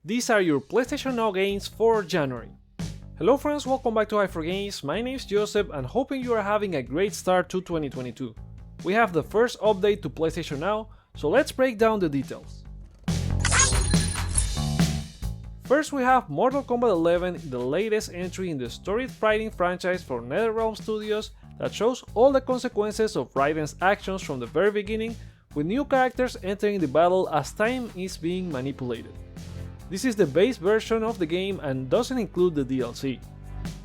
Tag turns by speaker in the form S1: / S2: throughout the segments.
S1: These are your PlayStation Now games for January. Hello friends, welcome back to Games. My name is Joseph and hoping you are having a great start to 2022. We have the first update to PlayStation Now, so let's break down the details. First we have Mortal Kombat 11, the latest entry in the storied fighting franchise for NetherRealm Studios that shows all the consequences of Raiden's actions from the very beginning, with new characters entering the battle as time is being manipulated. This is the base version of the game and doesn't include the DLC.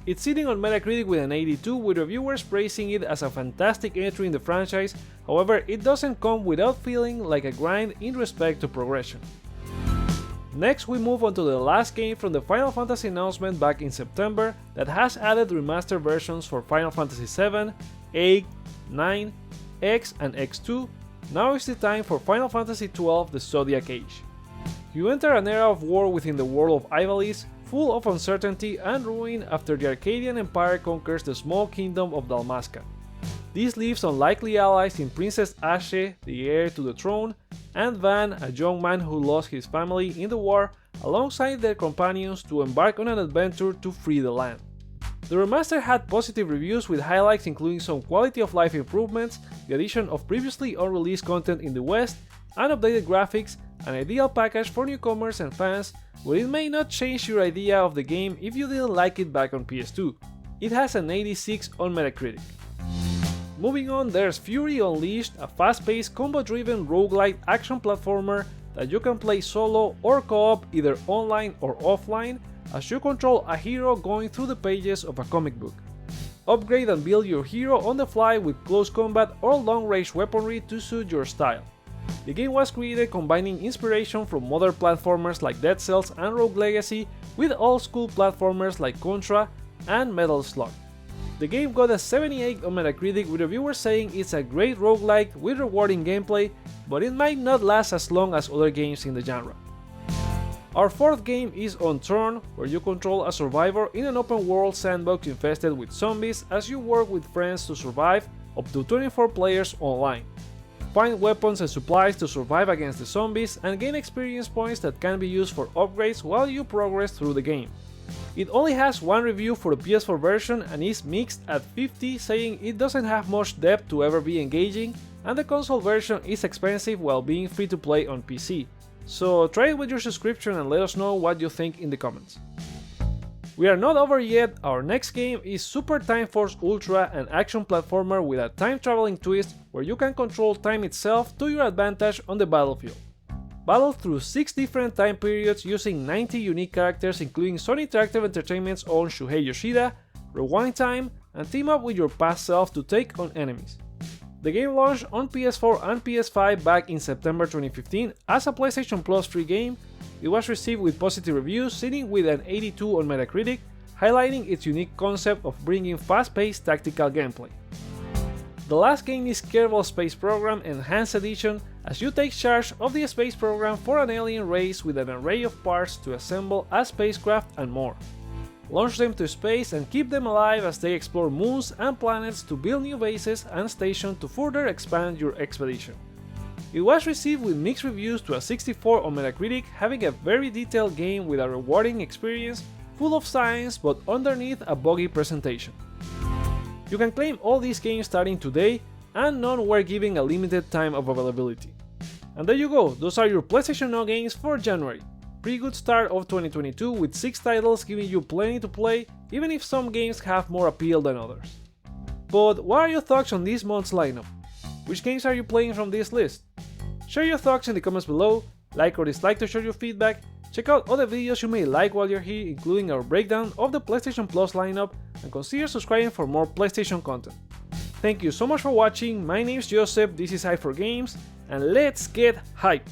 S1: It's sitting on Metacritic with an 82, with reviewers praising it as a fantastic entry in the franchise. However, it doesn't come without feeling like a grind in respect to progression. Next we move on to the last game from the Final Fantasy announcement back in September that has added remastered versions for Final Fantasy VII, 8, 9, X and X2. Now is the time for Final Fantasy XII: The Zodiac Age. You enter an era of war within the world of Ivalice, full of uncertainty and ruin after the Arcadian Empire conquers the small kingdom of Dalmasca. This leaves unlikely allies in Princess Ashe, the heir to the throne, and Van, a young man who lost his family in the war, alongside their companions to embark on an adventure to free the land. The remaster had positive reviews with highlights including some quality of life improvements, the addition of previously unreleased content in the West, and updated graphics, an ideal package for newcomers and fans, but it may not change your idea of the game if you didn't like it back on PS2. It has an 86 on Metacritic. Moving on, there's Fury Unleashed, a fast-paced, combat-driven roguelite action platformer that you can play solo or co-op either online or offline as you control a hero going through the pages of a comic book. Upgrade and build your hero on the fly with close combat or long-range weaponry to suit your style. The game was created combining inspiration from other platformers like Dead Cells and Rogue Legacy with old-school platformers like Contra and Metal Slug. The game got a 78 on Metacritic, with reviewers saying it's a great roguelike with rewarding gameplay, but it might not last as long as other games in the genre. Our fourth game is Unturned, where you control a survivor in an open-world sandbox infested with zombies as you work with friends to survive, up to 24 players online. Find weapons and supplies to survive against the zombies and gain experience points that can be used for upgrades while you progress through the game. It only has one review for the PS4 version and is mixed at 50, saying it doesn't have much depth to ever be engaging, and the console version is expensive while being free to play on PC. So try it with your subscription and let us know what you think in the comments. We are not over yet. Our next game is Super Time Force Ultra, an action platformer with a time-traveling twist where you can control time itself to your advantage on the battlefield. Battle through 6 different time periods using 90 unique characters, including Sony Interactive Entertainment's own Shuhei Yoshida, rewind time, and team up with your past self to take on enemies. The game launched on PS4 and PS5 back in September 2015 as a PlayStation Plus free game. It was received with positive reviews, sitting with an 82 on Metacritic, highlighting its unique concept of bringing fast-paced tactical gameplay. The last game is Kerbal Space Program Enhanced Edition, as you take charge of the space program for an alien race with an array of parts to assemble a spacecraft and more. Launch them to space and keep them alive as they explore moons and planets to build new bases and stations to further expand your expedition. It was received with mixed reviews to a 64 on Metacritic, having a very detailed game with a rewarding experience, full of science but underneath a buggy presentation. You can claim all these games starting today, and none were given a limited time of availability. And there you go, those are your PlayStation Now games for January. Pretty good start of 2022 with 6 titles giving you plenty to play, even if some games have more appeal than others. But what are your thoughts on this month's lineup? Which games are you playing from this list? Share your thoughts in the comments below, like or dislike to share your feedback, check out other videos you may like while you're here, including our breakdown of the PlayStation Plus lineup, and consider subscribing for more PlayStation content. Thank you so much for watching, my name is Joseph, this is Games, and let's get hype!